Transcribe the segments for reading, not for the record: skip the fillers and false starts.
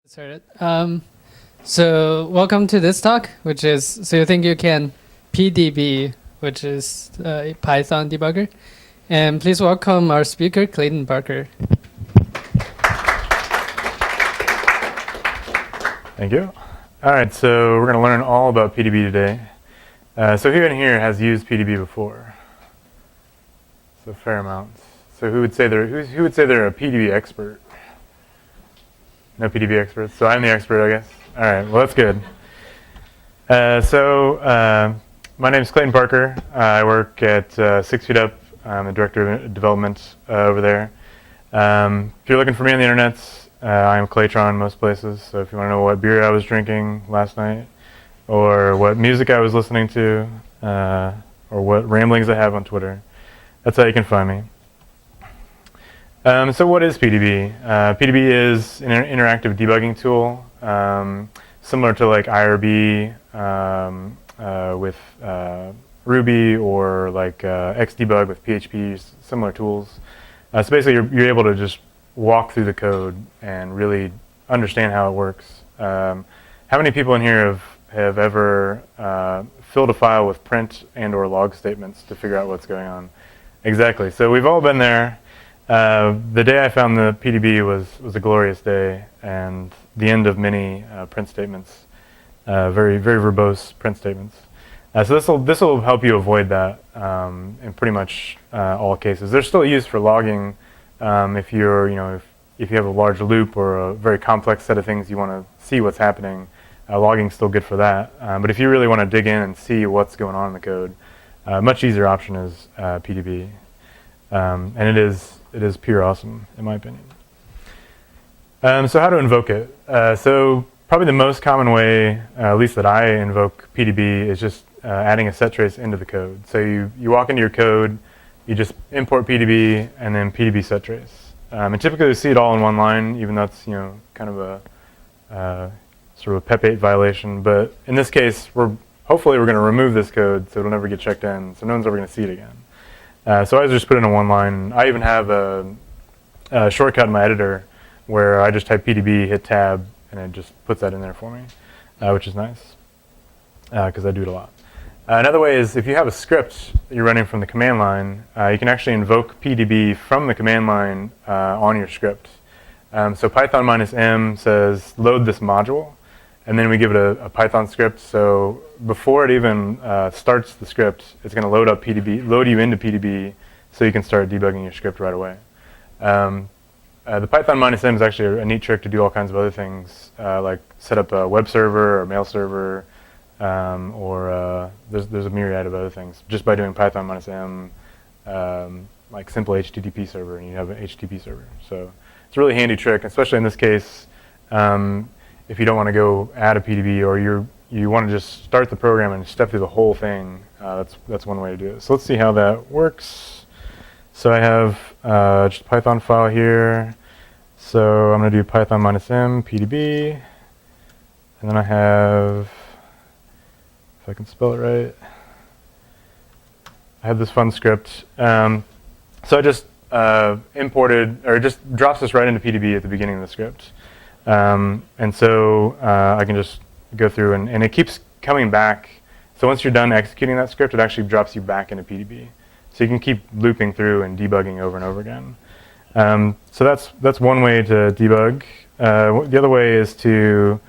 Started. So welcome to this talk, which is, so you think you can PDB, which is a Python debugger. And please welcome our speaker, Clayton Parker. Thank you. All right, so we're going to learn all about PDB today. So who in here has used PDB before? So a fair amount. So who would say they're a PDB expert? No PDB experts. So I'm the expert, I guess. All right. Well, that's good. My name is Clayton Parker. I work at 6 Feet Up. I'm the director of development over there. If you're looking for me on the internet, I'm Claytron most places. So if you want to know what beer I was drinking last night, or what music I was listening to, or what ramblings I have on Twitter, that's how you can find me. So what is PDB? PDB is an interactive debugging tool, similar to like IRB with Ruby, or like Xdebug with PHP, similar tools. So basically you're able to just walk through the code and really understand how it works. How many people in here have ever filled a file with print and or log statements to figure out what's going on? Exactly. So we've all been there. The day I found the PDB was a glorious day, and the end of many print statements, very verbose print statements. So this will help you avoid that in pretty much all cases. They're still used for logging if you have a large loop or a very complex set of things you want to see what's happening. Logging's still good for that. But if you really want to dig in and see what's going on in the code, a much easier option is PDB, and it is pure awesome, in my opinion. So how to invoke it? So probably the most common way, at least that I invoke PDB, is just adding a set trace into the code. So you walk into your code, you just import PDB, and then PDB set trace. And typically you see it all in one line, even though it's kind of a sort of a PEP 8 violation. But in this case, hopefully we're going to remove this code so it'll never get checked in, so no one's ever going to see it again. So I just put it in one line. I even have a shortcut in my editor where I just type PDB, hit tab, and it just puts that in there for me, which is nice because I do it a lot. Another way is if you have a script that you're running from the command line, you can actually invoke PDB from the command line on your script. So Python -m says load this module, and then we give it a Python script. So before it even starts the script, it's going to load you into PDB, so you can start debugging your script right away. The Python -m is actually a neat trick to do all kinds of other things, like set up a web server or mail server, or there's a myriad of other things just by doing Python -m, like simple HTTP server, and you have an HTTP server. So it's a really handy trick, especially in this case. If you don't want to go add a PDB, or you want to just start the program and step through the whole thing, that's one way to do it. So let's see how that works. So I have just a Python file here. So I'm going to do Python -m PDB, and then I have, if I can spell it right, I have this fun script. So I just imported, or it just drops this right into PDB at the beginning of the script. And so I can just go through, and it keeps coming back. So once you're done executing that script, it actually drops you back into PDB. So you can keep looping through and debugging over and over again. So that's one way to debug. The other way is to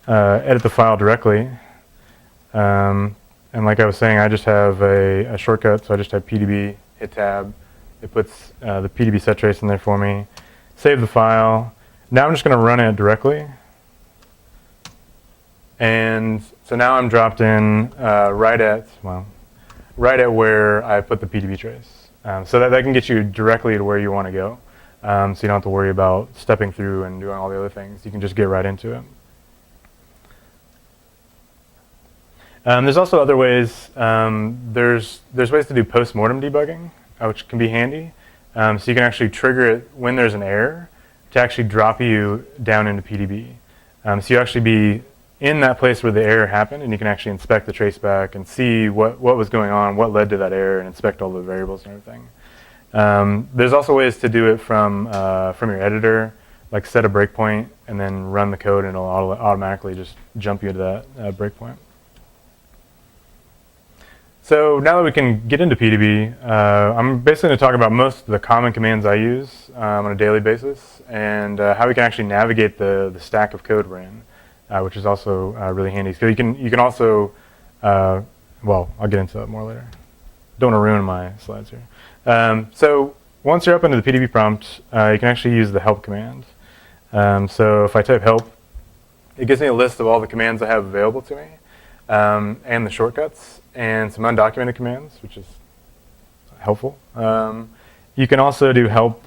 edit the file directly. And like I was saying, I just have a shortcut, so I just type PDB, hit tab. It puts the PDB set trace in there for me. Save the file. Now I'm just going to run it directly. And so now I'm dropped in right at where I put the PDB trace. So that can get you directly to where you want to go. So you don't have to worry about stepping through and doing all the other things. You can just get right into it. There's also other ways. There's ways to do post-mortem debugging, which can be handy. So you can actually trigger it when there's an error to actually drop you down into PDB. So you actually be in that place where the error happened, and you can actually inspect the traceback and see what was going on, what led to that error, and inspect all the variables and everything. There's also ways to do it from your editor. like set a breakpoint and then run the code, and it'll automatically just jump you to that breakpoint. So now that we can get into PDB, I'm basically going to talk about most of the common commands I use on a daily basis, and how we can actually navigate the stack of code we're in, which is also really handy. So you can also, well, I'll get into that more later. Don't want to ruin my slides here. So once you're up into the PDB prompt, you can actually use the help command. So if I type help, it gives me a list of all the commands I have available to me, and the shortcuts, and some undocumented commands, which is helpful. You can also do help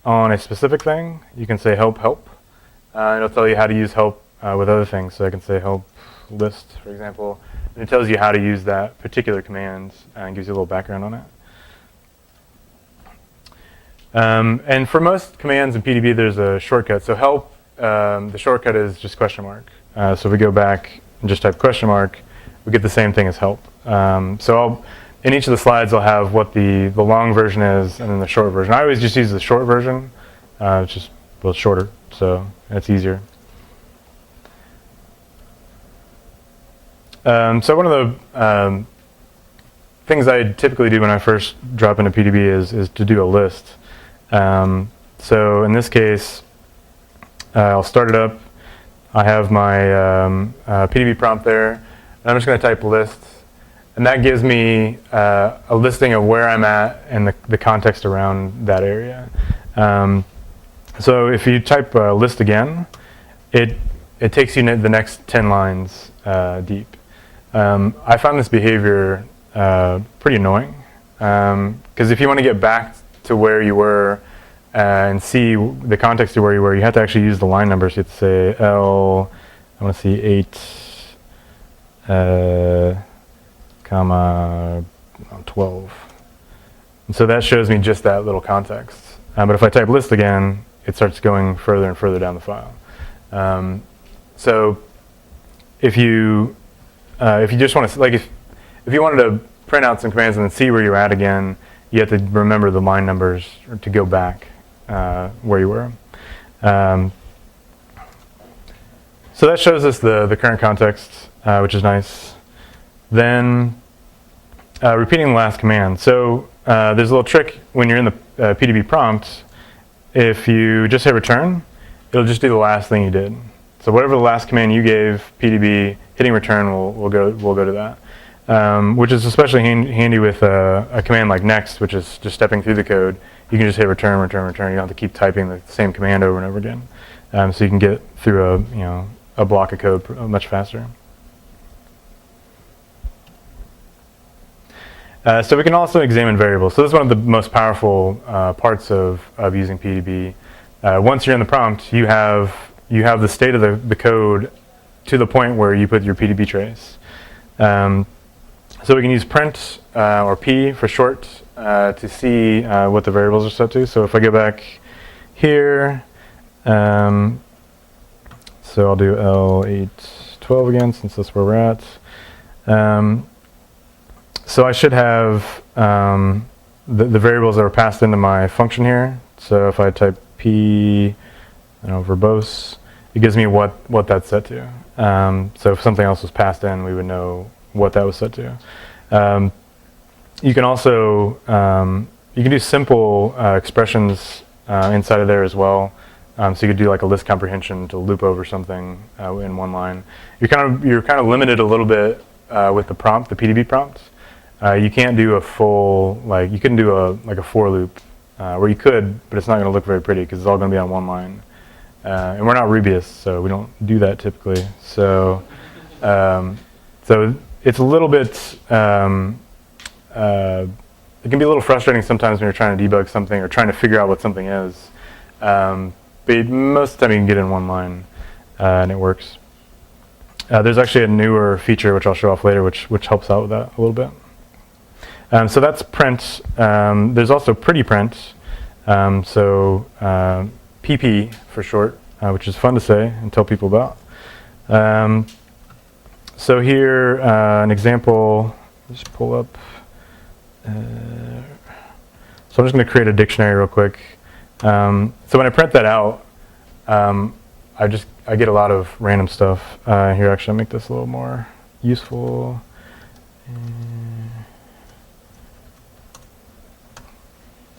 on a specific thing. You can say help. It'll tell you how to use help with other things. So I can say help list, for example, and it tells you how to use that particular command and gives you a little background on it. And for most commands in PDB, there's a shortcut. So help, the shortcut is just question mark. So if we go back and just type question mark, we get the same thing as help. So in each of the slides, I'll have what the long version is and then the short version. I always just use the short version. It's just a little shorter, so it's easier. So one of the things I typically do when I first drop into PDB is to do a list. So in this case, I'll start it up. I have my PDB prompt there, and I'm just going to type list, and that gives me a listing of where I'm at and the context around that area. So if you type list again, it takes you the next 10 lines deep. I found this behavior pretty annoying, because if you want to get back to where you were and see the context of where you were, you have to actually use the line numbers. You have to say L, I want to see 8, comma 12. And so that shows me just that little context. But if I type list again, it starts going further and further down the file. So if you just want to, like if you wanted to print out some commands and then see where you're at again, you have to remember the line numbers to go back where you were. So that shows us the current context, which is nice. Then repeating the last command. So there's a little trick when you're in the PDB prompt. If you just hit return, it'll just do the last thing you did. So whatever the last command you gave PDB, hitting return will go to that. Which is especially handy with a command like next, which is just stepping through the code. You can just hit return. You don't have to keep typing the same command over and over again. So you can get through a block of code much faster. So we can also examine variables. So this is one of the most powerful parts of using PDB. Once you're in the prompt, you have the state of the code to the point where you put your PDB trace. So we can use print or P for short to see what the variables are set to. So if I go back here, so I'll do L812 again since that's where we're at. So I should have the variables that are passed into my function here. So if I type P, verbose, it gives me what that's set to. So if something else was passed in, we would know what that was set to. You can also you can do simple expressions inside of there as well. So you could do like a list comprehension to loop over something in one line. You're kind of limited a little bit with the prompt, the PDB prompt. You can't do a full you couldn't do a for loop, where you could, but it's not going to look very pretty because it's all going to be on one line. And we're not Rubyists, so we don't do that typically. So so it's a little bit, it can be a little frustrating sometimes when you're trying to debug something or trying to figure out what something is. But most of the time you can get in one line and it works. There's actually a newer feature which I'll show off later which helps out with that a little bit. So that's print. There's also pretty print. So PP for short, which is fun to say and tell people about. So here, an example, just pull up. So I'm just going to create a dictionary real quick. So when I print that out, I get a lot of random stuff. Here, actually, I'll make this a little more useful.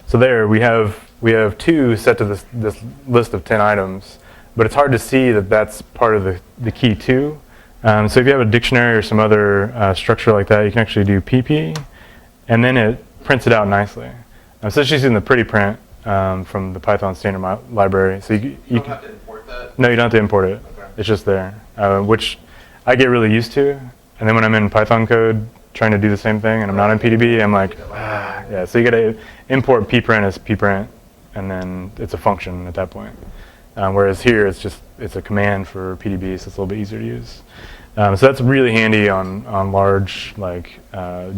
So there we have 2 set to this list of 10 items, but it's hard to see that that's part of the key 2. So if you have a dictionary or some other structure like that, you can actually do pp, and then it prints it out nicely. So it's just using the pretty print from the Python standard library. So you don't have to import that? No, you don't have to import it. Okay. It's just there, which I get really used to. And then when I'm in Python code trying to do the same thing and I'm not in PDB, I'm like, yeah. So you got to import pprint as pprint, and then it's a function at that point. Whereas here, it's a command for PDB, so it's a little bit easier to use. So that's really handy on large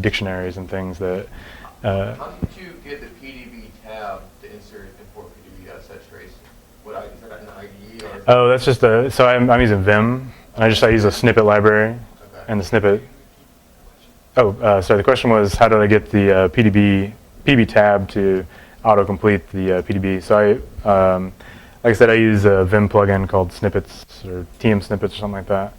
dictionaries and things that. How did you get the PDB tab to insert import PDB as set trace? Is that an IDE or? Oh, that's just so I'm using Vim. I use a snippet library, Okay. and the snippet. Oh, sorry. The question was, how did I get the PDB tab to autocomplete the PDB? So like I said, I use a Vim plugin called Snippets or TM Snippets or something like that.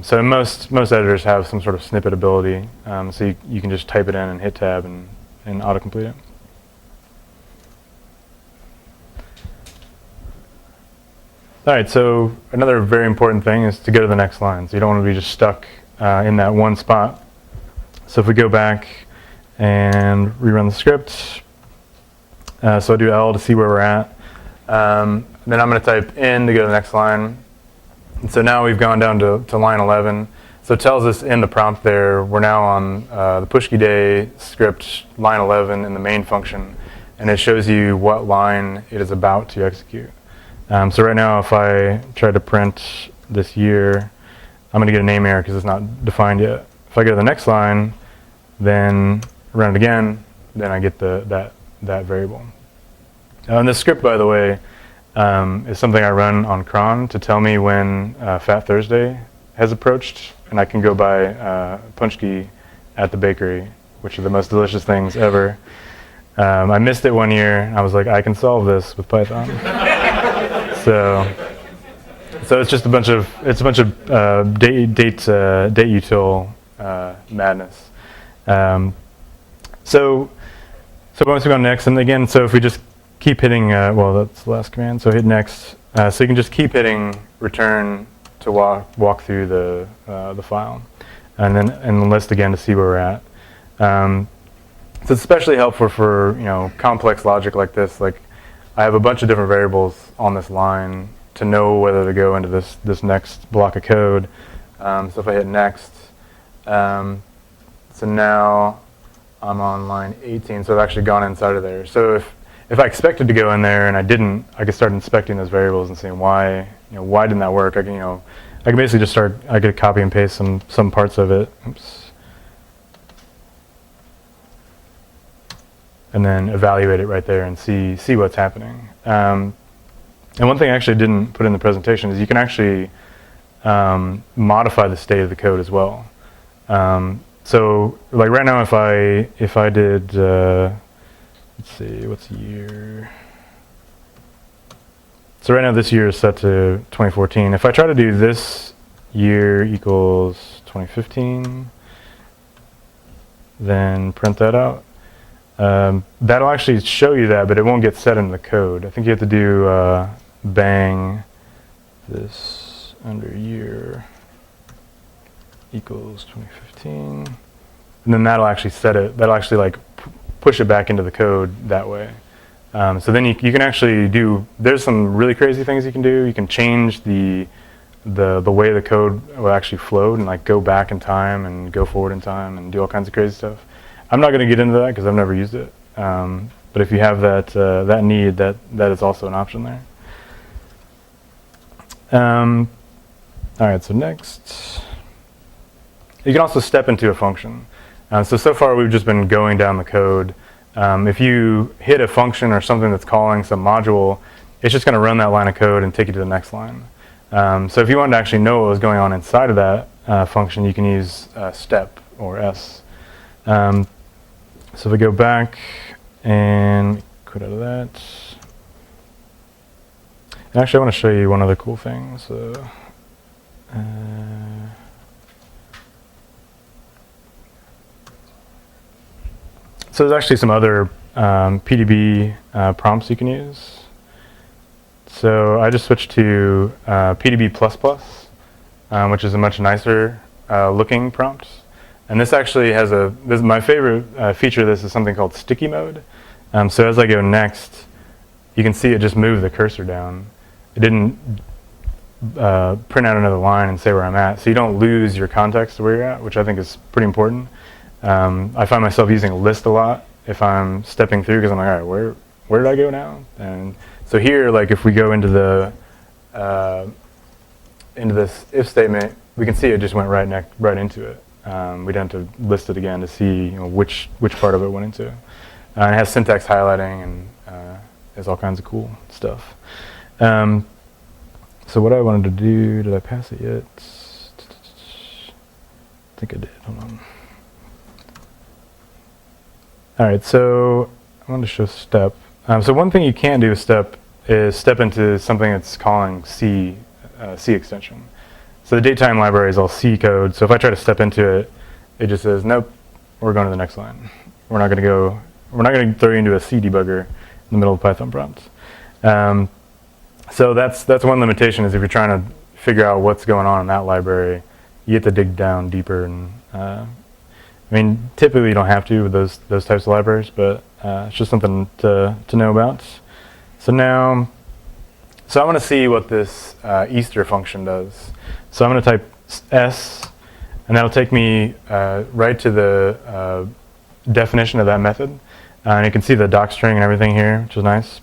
So most editors have some sort of snippet ability, so you can just type it in and hit tab and autocomplete it. All right, so another very important thing is to go to the next line. So you don't want to be just stuck in that one spot. So if we go back and rerun the script, so I do L to see where we're at. Then I'm going to type in to go to the next line. And so now we've gone down to line 11. So it tells us in the prompt there, we're now on the pushkey script, line 11 in the main function. And it shows you what line it is about to execute. So right now, if I try to print this year, I'm going to get a name error because it's not defined yet. If I go to the next line, then run it again, then I get that variable. And this script, by the way, is something I run on cron to tell me when Fat Thursday has approached, and I can go buy punchki at the bakery, which are the most delicious things ever. I missed it one year. I was like, I can solve this with Python. So it's just a bunch of date util madness. So once we go next, and again, so if we just keep hitting, well, that's the last command. So hit next. So you can just keep hitting return to walk through the file, and then list again to see where we're at. So it's especially helpful for complex logic like this. Like I have a bunch of different variables on this line to know whether to go into this next block of code. So if I hit next, so now I'm on line 18. So I've actually gone inside of there. So if I expected to go in there and I didn't, I could start inspecting those variables and seeing why didn't that work. I can basically just I could copy and paste some parts of it. Oops. And then evaluate it right there and see what's happening. And one thing I actually didn't put in the presentation is you can actually modify the state of the code as well. So like right now, if I did, let's see, what's the year? So right now this year is set to 2014. If I try to do this year equals 2015, then print that out. That'll actually show you that, but it won't get set in the code. I think you have to do bang this under year equals 2015, and then that'll actually set it. That'll actually push it back into the code that way. So then you can actually do. There's some really crazy things you can do. You can change the way the code will actually flow and go back in time and go forward in time and do all kinds of crazy stuff. I'm not going to get into that because I've never used it. But if you have that need, that is also an option there. All right, so next. You can also step into a function. So far we've just been going down the code. If you hit a function or something that's calling some module, it's just going to run that line of code and take you to the next line. So if you wanted to actually know what was going on inside of that function, you can use step or S. So if we go back and quit out of that. And actually, I want to show you one other cool thing. So there's actually some other PDB prompts you can use. So I just switched to PDB++, which is a much nicer looking prompt. And this actually has my favorite feature of this is something called sticky mode. So as I go next, you can see it just moved the cursor down. It didn't print out another line and say where I'm at. So you don't lose your context of where you're at, which I think is pretty important. I find myself using a list a lot if I'm stepping through because I'm like, all right, where did I go now? And so here, like if we go into this if statement, we can see it just went right into it. We'd have to list it again to see which part of it went into. And it has syntax highlighting and has all kinds of cool stuff. So what I wanted to do, did I pass it yet? I think I did. Hold on. All right, so I wanted to show step. So one thing you can't do with step is step into something that's calling C extension. So the datetime library is all C code. So if I try to step into it, it just says, nope, we're going to the next line. We're not going to throw you into a C debugger in the middle of Python prompts. So that's one limitation is if you're trying to figure out what's going on in that library, you have to dig down deeper. And I mean, typically you don't have to with those types of libraries, but it's just something to know about. So I want to see what this Easter function does. So I'm going to type S, and that'll take me right to the definition of that method. And you can see the doc string and everything here, which is nice.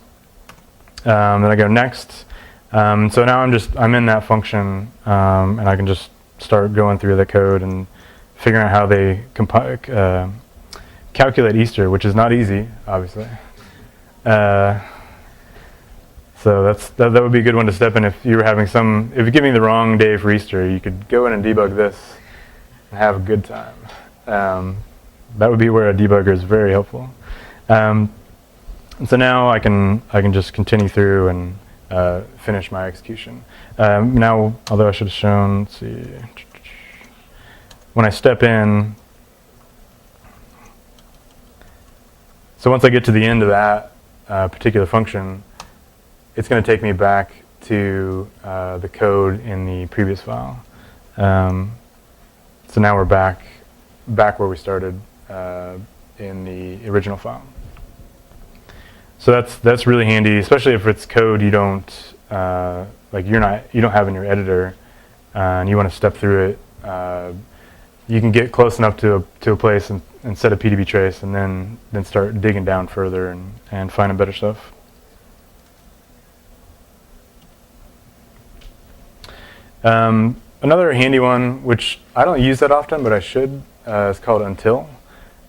Then I go next. So now I'm in that function, and I can just start going through the code and figuring out how they calculate Easter, which is not easy, obviously. So that would be a good one to step in if you were having if you're giving the wrong day for Easter, you could go in and debug this and have a good time. That would be where a debugger is very helpful. And so now I can just continue through and finish my execution. Now, although I should have shown, let's see, when I step in, so once I get to the end of that particular function, it's going to take me back to the code in the previous file. So now we're back where we started in the original file. So that's really handy, especially if it's code you don't you don't have in your editor, and you want to step through it. You can get close enough to a place and set a PDB trace, and then start digging down further and finding better stuff. Another handy one, which I don't use that often, but I should, is called until.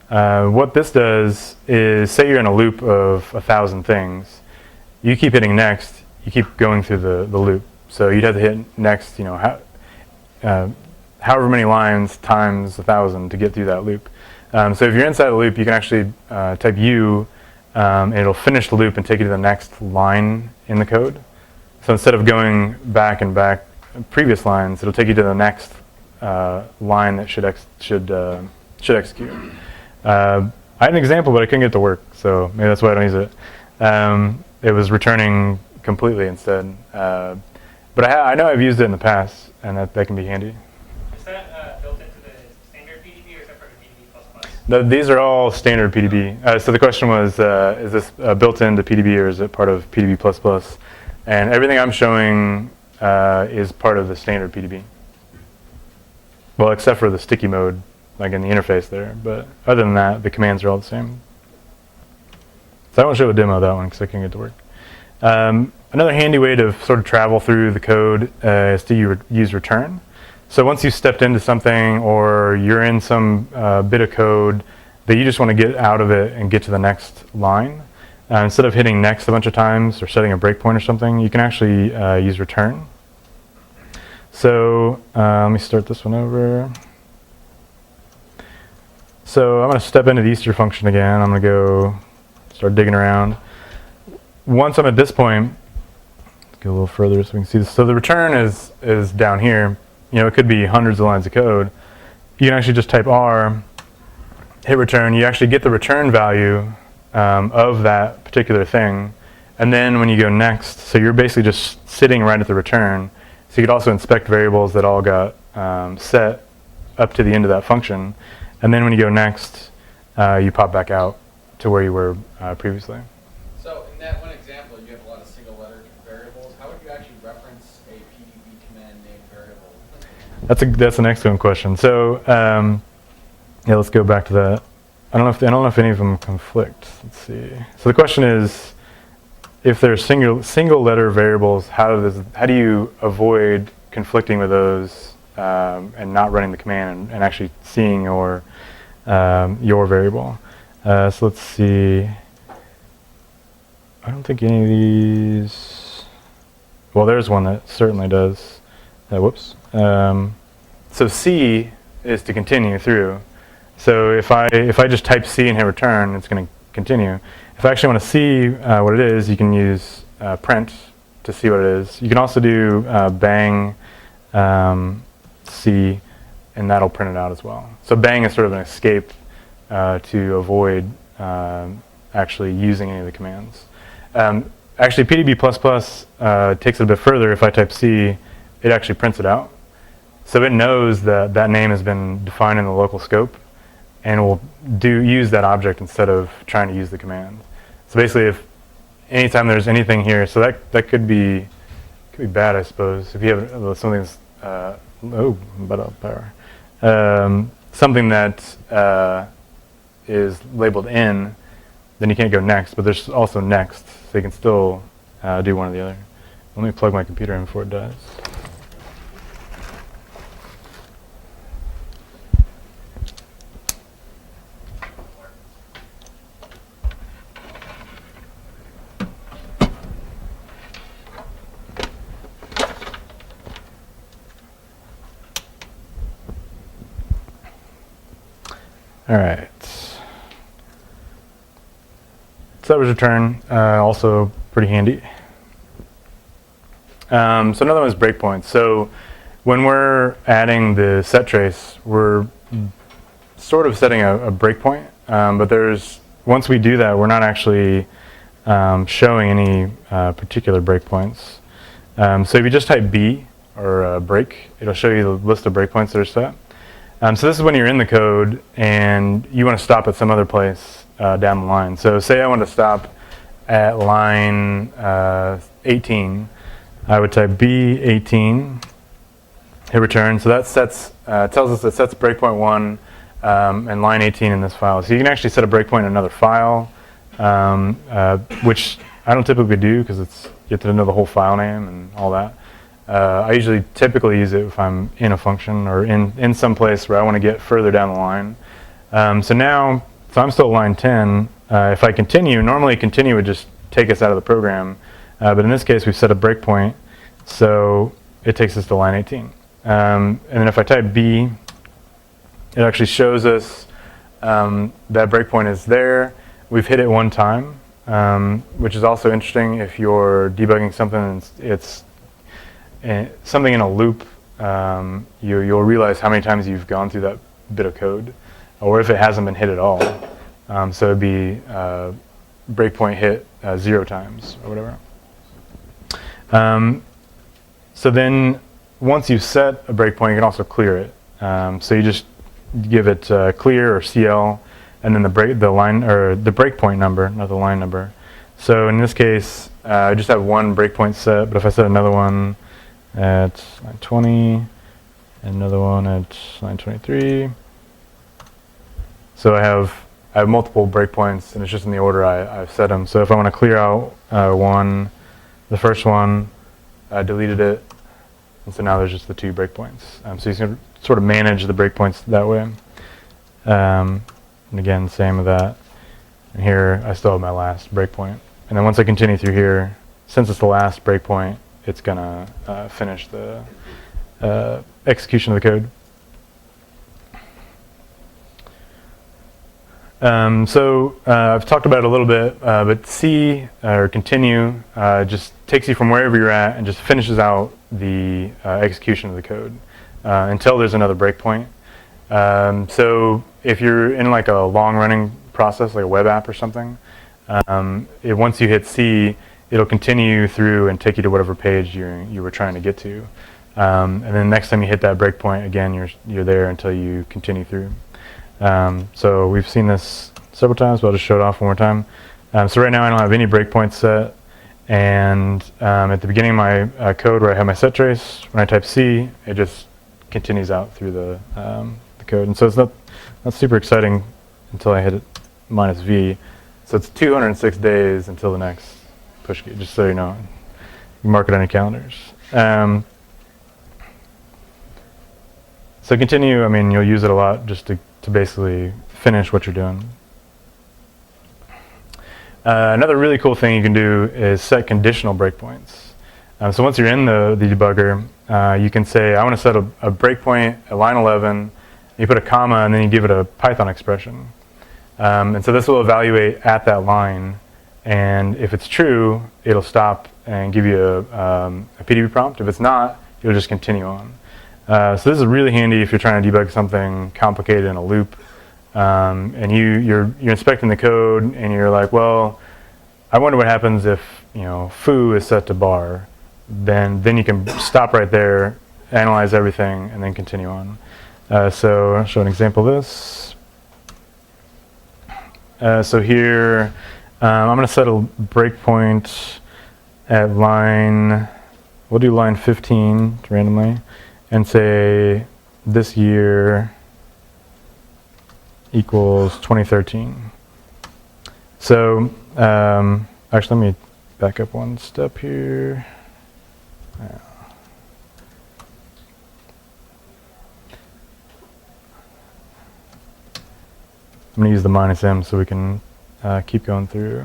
What this does is, say you're in a loop of 1,000 things, you keep hitting next, you keep going through the loop. So you'd have to hit next, however many lines times 1,000 to get through that loop. So if you're inside the loop, you can actually type U, and it'll finish the loop and take you to the next line in the code. So instead of going back and back previous lines, it'll take you to the next line that should execute. I had an example, but I couldn't get it to work, so maybe that's why I don't use it. It was returning completely instead. But I know I've used it in the past, and that can be handy. Is that built into the standard PDB or is that part of PDB++? These are all standard PDB. So the question was, is this built into PDB or is it part of PDB++? And everything I'm showing is part of the standard PDB. Well, except for the sticky mode, like in the interface there. But other than that, the commands are all the same. So I won't show a demo of that one because I couldn't get it to work. Another handy way to sort of travel through the code is to use return. So once you've stepped into something or you're in some bit of code that you just want to get out of it and get to the next line, instead of hitting next a bunch of times or setting a breakpoint or something, you can actually use return. So let me start this one over. So I'm going to step into the Easter function again. I'm going to go start digging around. Once I'm at this point, let's go a little further so we can see this. So the return is down here. You know, it could be hundreds of lines of code. You can actually just type R, hit return. You actually get the return value of that particular thing. And then when you go next, so you're basically just sitting right at the return. So you could also inspect variables that all got set up to the end of that function. And then when you go next, you pop back out to where you were previously. So in that one example, you have a lot of single letter variables. How would you actually reference a PDB command named variable? That's an excellent question. So yeah, let's go back to that. I don't know if any of them conflict. Let's see. So the question is, if there's single letter variables, how do you avoid conflicting with those and not running the command and actually seeing your variable? So let's see. I don't think any of these. Well, there's one that certainly does. Whoops. So C is to continue through. So if I just type C and hit return, it's going to continue. If I actually want to see what it is, you can use print to see what it is. You can also do bang C, and that'll print it out as well. So bang is sort of an escape to avoid actually using any of the commands. Actually, PDB++ takes it a bit further. If I type C, it actually prints it out. So it knows that that name has been defined in the local scope, and will use that object instead of trying to use the command. So basically, if anytime there's anything here, so that could be bad, I suppose. If you have something that's something that is labeled in, then you can't go next. But there's also next, so you can still do one or the other. Let me plug my computer in before it dies. All right. So that was return, also pretty handy. So another one is breakpoints. So when we're adding the set trace, we're sort of setting a breakpoint, but once we do that, we're not actually showing any particular breakpoints. So if you just type B or break, it'll show you the list of breakpoints that are set. So this is when you're in the code and you want to stop at some other place down the line. So say I want to stop at line 18. I would type B18, hit return. So that tells us it sets breakpoint 1 and line 18 in this file. So you can actually set a breakpoint in another file, which I don't typically do because you have to know the whole file name and all that. I usually typically use it if I'm in a function or in some place where I want to get further down the line. So I'm still at line 10. If I continue, normally continue would just take us out of the program. But in this case, we've set a breakpoint, so it takes us to line 18. And then if I type B, it actually shows us that breakpoint is there. We've hit it one time, which is also interesting if you're debugging something and it's something in a loop. You'll realize how many times you've gone through that bit of code, or if it hasn't been hit at all. So it'd be breakpoint hit 0 times or whatever. So then once you've set a breakpoint, you can also clear it. So you just give it clear or CL, and then the breakpoint number, not the line number. So in this case, I just have one breakpoint set, but if I set another one at line 20, and another one at line 23. So I have multiple breakpoints, and it's just in the order I've set them. So if I want to clear out the first one, I deleted it, and so now there's just the 2 breakpoints. So you can sort of manage the breakpoints that way. And again, same with that. And here, I still have my last breakpoint. And then once I continue through here, since it's the last breakpoint, it's going to finish the execution of the code. I've talked about it a little bit, but C or continue just takes you from wherever you're at and just finishes out the execution of the code until there's another breakpoint. So if you're in like a long-running process, like a web app or something, once you hit C, it'll continue through and take you to whatever page you were trying to get to. And then next time you hit that breakpoint, again, you're there until you continue through. So we've seen this several times, but I'll just show it off one more time. So right now I don't have any breakpoints set, and at the beginning of my code where I have my set trace, when I type C, it just continues out through the code. And so it's not super exciting until I hit it minus V. So it's 206 days until the next push key, just so you know. You mark it on your calendars. So continue, I mean, you'll use it a lot just to basically finish what you're doing. Another really cool thing you can do is set conditional breakpoints. So once you're in the debugger, you can say, I want to set a breakpoint at line 11, you put a comma, and then you give it a Python expression. And so this will evaluate at that line, and if it's true, it'll stop and give you a PDB prompt. If it's not, it'll just continue on. So this is really handy if you're trying to debug something complicated in a loop, and you're inspecting the code, and you're like, well, I wonder what happens if foo is set to bar. Then you can stop right there, analyze everything, and then continue on. So I'll show an example of this. So here, I'm going to set a breakpoint at line, we'll do line 15 randomly, and say this year equals 2013. So actually, let me back up one step here. I'm going to use the minus M so we can keep going through.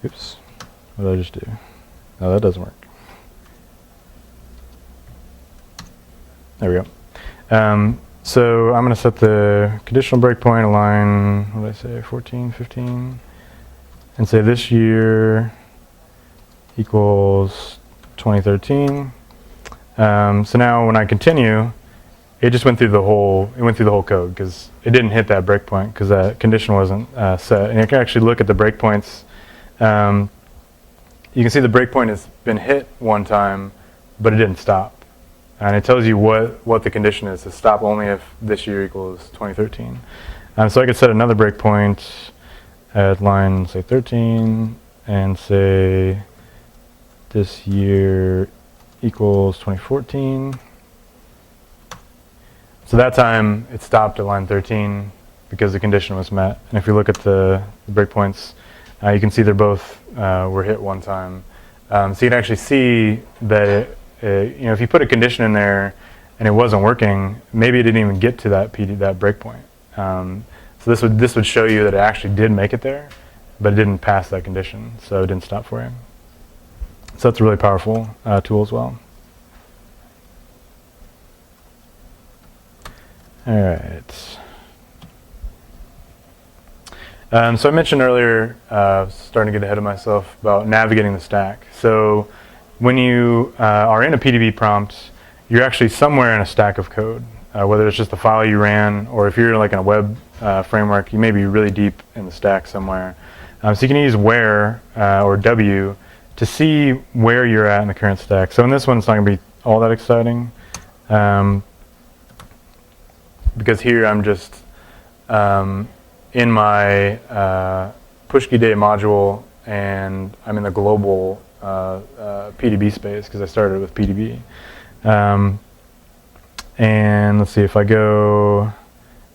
Oops, what did I just do? Oh, that doesn't work. There we go. So I'm going to set the conditional breakpoint at line, what did I say, 14, 15, and say this year equals 2013. So now when I continue, it just went through the whole code because it didn't hit that breakpoint because that condition wasn't set. And you can actually look at the breakpoints. You can see the breakpoint has been hit one time, but it didn't stop. And it tells you what the condition is to stop only if this year equals 2013. So I could set another breakpoint at line, say, 13, and say this year equals 2014. So that time it stopped at line 13 because the condition was met. And if you look at the breakpoints, you can see they're both were hit one time. So you can actually see that if you put a condition in there and it wasn't working, maybe it didn't even get to that breakpoint. So this would show you that it actually did make it there, but it didn't pass that condition, so it didn't stop for you. So that's a really powerful tool as well. All right. So I mentioned earlier, starting to get ahead of myself, about navigating the stack. So when you are in a PDB prompt, you're actually somewhere in a stack of code, whether it's just a file you ran, or if you're like in a web framework, you may be really deep in the stack somewhere. So you can use where or W to see where you're at in the current stack. So in this one, it's not going to be all that exciting. Because here I'm just in my pushkey.day module, and I'm in the global PDB space because I started with PDB. And let's see if I go,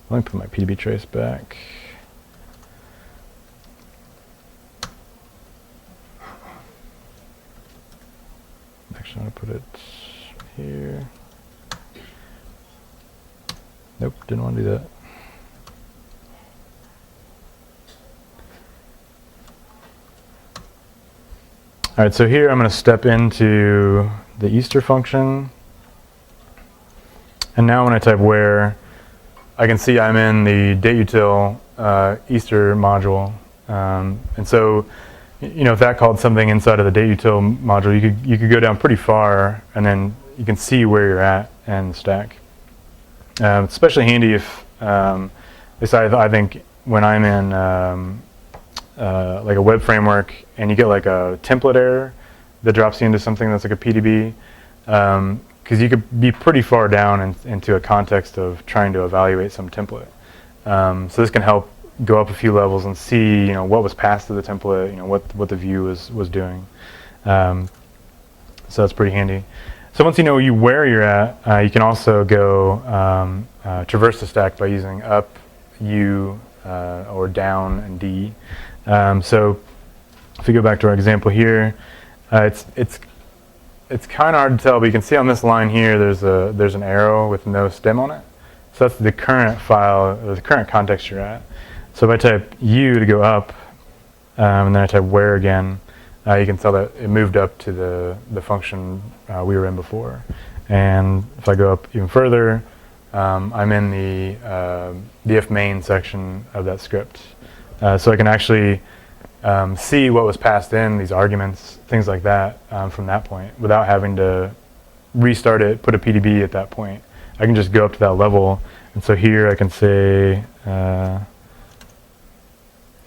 let me put my PDB trace back. Actually, I'm going to put it here. Nope, didn't want to do that. All right, so here I'm going to step into the Easter function. And now when I type where, I can see I'm in the dateutil Easter module, and so if that called something inside of the dateutil module, you could go down pretty far, and then you can see where you're at in the stack. It's especially handy if, I think when I'm in like a web framework and you get like a template error that drops you into something that's like a PDB, because you could be pretty far down into a context of trying to evaluate some template. So this can help go up a few levels and see what was passed to the template, what the view was doing. So that's pretty handy. So once you know where you're at, you can also go traverse the stack by using up, U, or down and D. So if we go back to our example here, it's kind of hard to tell, but you can see on this line here there's an arrow with no stem on it. So that's the current file, or the current context you're at. So if I type U to go up, and then I type where again, you can tell that it moved up to the function we were in before. And if I go up even further, I'm in the if main section of that script. So I can actually see what was passed in, these arguments, things like that, from that point, without having to restart it, put a PDB at that point. I can just go up to that level. And so here I can say,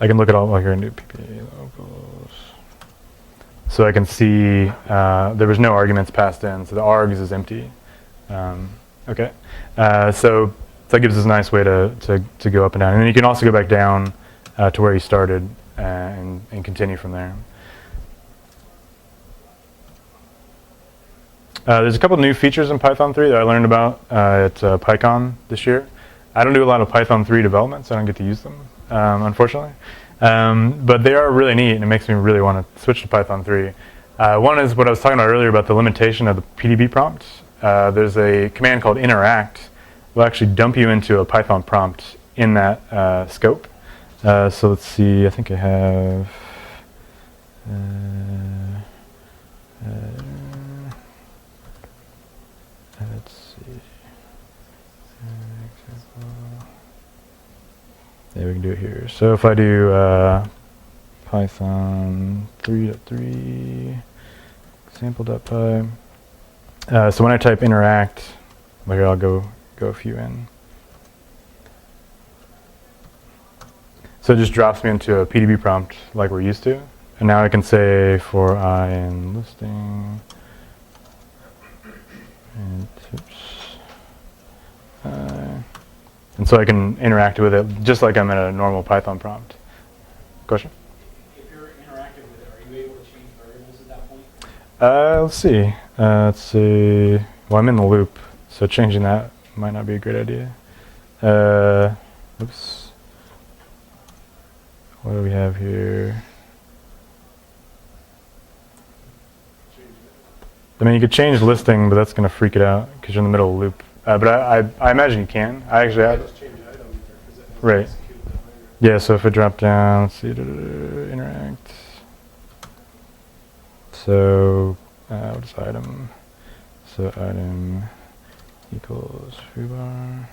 I can look at all, like here and do PPA locals. So I can see there was no arguments passed in, so the args is empty. Okay, so that gives us a nice way to go up and down. And then you can also go back down to where you started and continue from there. There's a couple new features in Python 3 that I learned about at PyCon this year. I don't do a lot of Python 3 development, so I don't get to use them, unfortunately. But they are really neat, and it makes me really want to switch to Python 3. One is what I was talking about earlier about the limitation of the PDB prompt. There's a command called interact. Will actually dump you into a Python prompt in that scope. So let's see, I think I have... let's see. Yeah, we can do it here. So if I do Python 3.3 example.py, so when I type interact, here I'll go a few in. So it just drops me into a PDB prompt like we're used to. And now I can say for I in listing and tips. And so I can interact with it just like I'm in a normal Python prompt. Question? If you're interacting with it, are you able to change variables at that point? Let's see. Let's see. Well, I'm in the loop, so changing that might not be a great idea. Oops. What do we have here? I mean, you could change listing, but that's going to freak it out because you're in the middle of a loop. But I imagine you can. I actually have. Right. Yeah, so if I drop down, let's see, interact. So, what is item? So item equals foobar.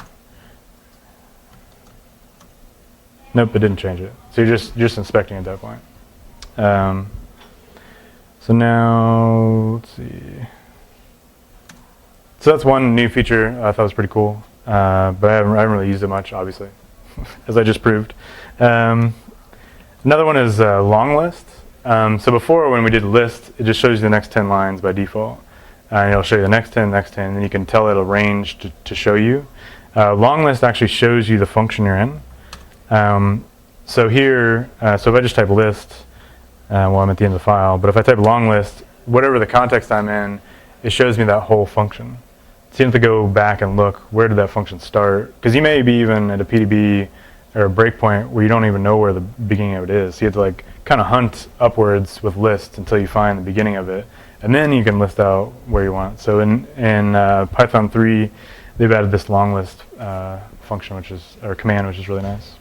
Nope, it didn't change it. So you're just inspecting at that point. So now, let's see. So that's one new feature I thought was pretty cool, but I haven't really used it much, obviously, as I just proved. Another one is long list. So before, when we did list, it just shows you the next 10 lines by default. And it'll show you the next 10, and you can tell it arranged to show you. Long list actually shows you the function you're in. So here, so if I just type list, well, I'm at the end of the file, but if I type long list, whatever the context I'm in, it shows me that whole function. So you have to go back and look, where did that function start? Because you may be even at a PDB or a breakpoint where you don't even know where the beginning of it is. So you have to like kind of hunt upwards with list until you find the beginning of it. And then you can list out where you want. So in Python 3, they've added this long list function, or command, which is really nice.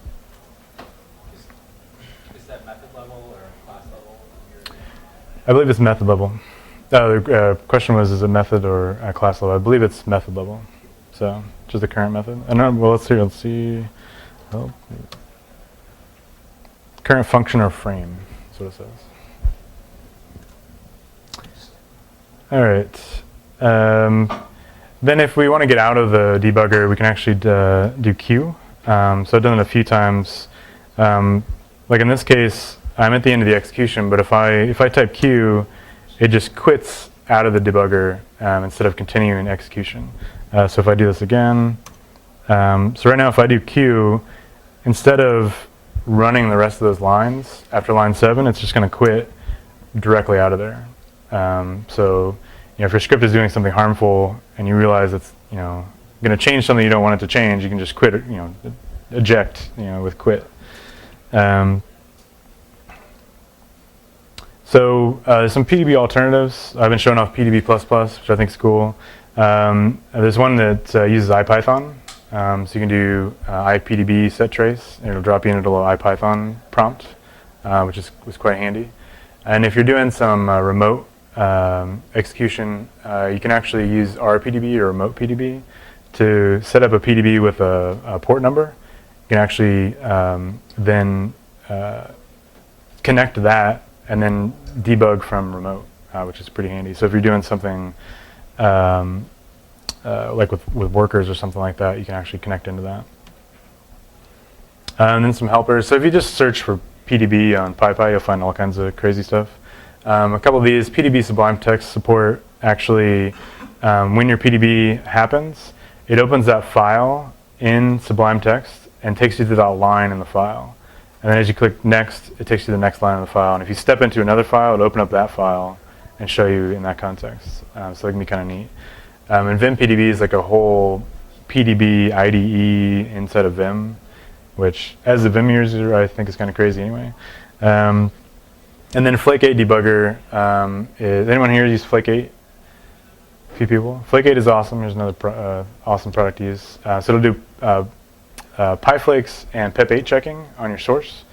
Is that method level or class level? I believe it's method level. The question was, is it method or class level? I believe it's method level. So just the current method. And well, let's see. Oh, current function or frame. That's what it says. All right. Then if we want to get out of the debugger, we can actually do Q. So I've done it a few times. Like in this case, I'm at the end of the execution, but if I type Q, it just quits out of the debugger instead of continuing execution. So if I do this again, so right now if I do Q, instead of running the rest of those lines after line 7, it's just going to quit directly out of there. So if your script is doing something harmful and you realize it's going to change something you don't want it to change, you can just quit it, eject with quit. So there's some PDB alternatives. I've been showing off PDB++, which I think is cool. There's one that uses IPython. So you can do IPDB set trace, and it'll drop you into a little IPython prompt, which was quite handy. And if you're doing some remote execution, you can actually use RPDB or remote PDB to set up a PDB with a port number. You can actually then connect that and then debug from remote, which is pretty handy. So if you're doing something like with workers or something like that, you can actually connect into that. And then some helpers. So if you just search for PDB on PyPy, you'll find all kinds of crazy stuff. A couple of these, PDB Sublime Text support, actually, when your PDB happens, it opens that file in Sublime Text and takes you to that line in the file. And then as you click next, it takes you to the next line in the file. And if you step into another file, it'll open up that file and show you in that context. So it can be kind of neat. And Vim PDB is like a whole PDB IDE inside of Vim, which as a Vim user, I think is kind of crazy anyway. And then Flake 8 debugger. Is anyone here use Flake 8? A few people. Flake 8 is awesome. Here's another awesome product to use. So it'll do PyFlakes and PEP8 checking on your source.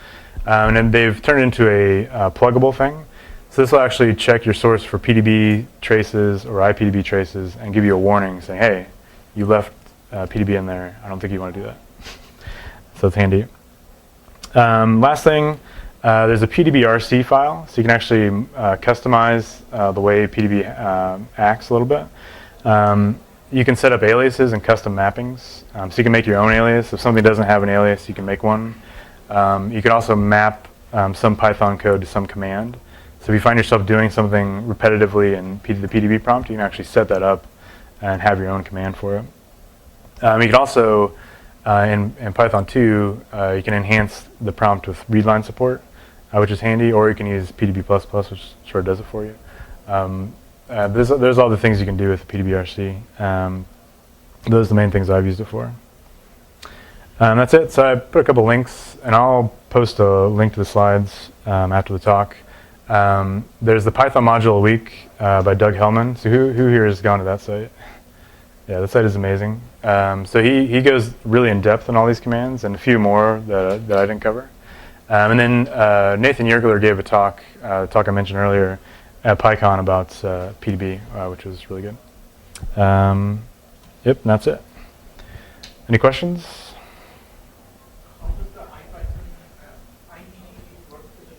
And then they've turned it into a pluggable thing. So this will actually check your source for PDB traces or IPDB traces and give you a warning saying, hey, you left PDB in there. I don't think you want to do that. So it's handy. Last thing, there's a PDB-RC file. So you can actually customize the way PDB acts a little bit. You can set up aliases and custom mappings. So you can make your own alias. If something doesn't have an alias, you can make one. You can also map some Python code to some command. So if you find yourself doing something repetitively in the PDB prompt, you can actually set that up and have your own command for it. You can also, in Python 2, you can enhance the prompt with readline support, which is handy, or you can use PDB++, which sort of does it for you. There's all the things you can do with PDB-RC. Those are the main things I've used it for. That's it. So I put a couple links, and I'll post a link to the slides after the talk. There's the Python Module a Week by Doug Hellman. So who here has gone to that site? Yeah, that site is amazing. So he goes really in depth on all these commands and a few more that I didn't cover. And then Nathan Yergler gave a talk I mentioned earlier at PyCon about PDB, which was really good. Yep, and that's it. Any questions? How does the IPython IDE work with the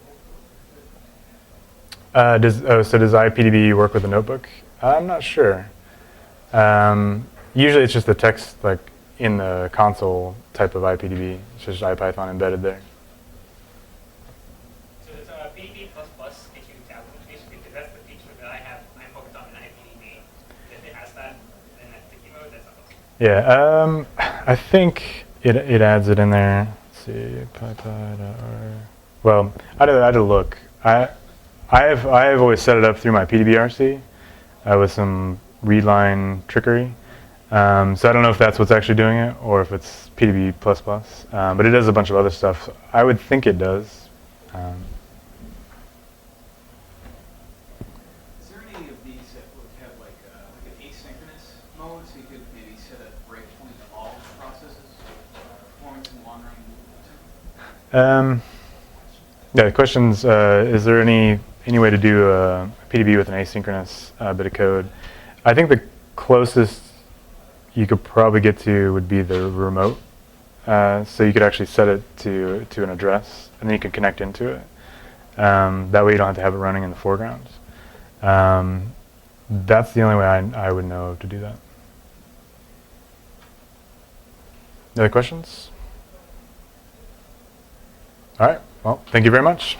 notebook? So does IPDB work with a notebook? I'm not sure. Usually it's just the text like in the console type of IPDB. It's just IPython embedded there. So does PDB++ get you tab notification? Because that's the feature that I have. I'm focused on an IPDB. If it has that in that sticky mode, that's not possible. Yeah, I think it adds it in there. Let's see, pypy.r. Well, I had to look. I have always set it up through my PDB-RC with some readline trickery. So I don't know if that's what's actually doing it or if it's PDB++. But it does a bunch of other stuff. I would think it does. Is there any of these that would have like an asynchronous mode, so you could maybe set a breakpoint to all processes, performing some long-range? Yeah, the question's, is there any way to do a PDB with an asynchronous bit of code? I think the closest you could probably get to would be the remote. So you could actually set it to an address, and then you can connect into it. That way you don't have to have it running in the foreground. That's the only way I would know to do that. Any other questions? All right. Well, thank you very much.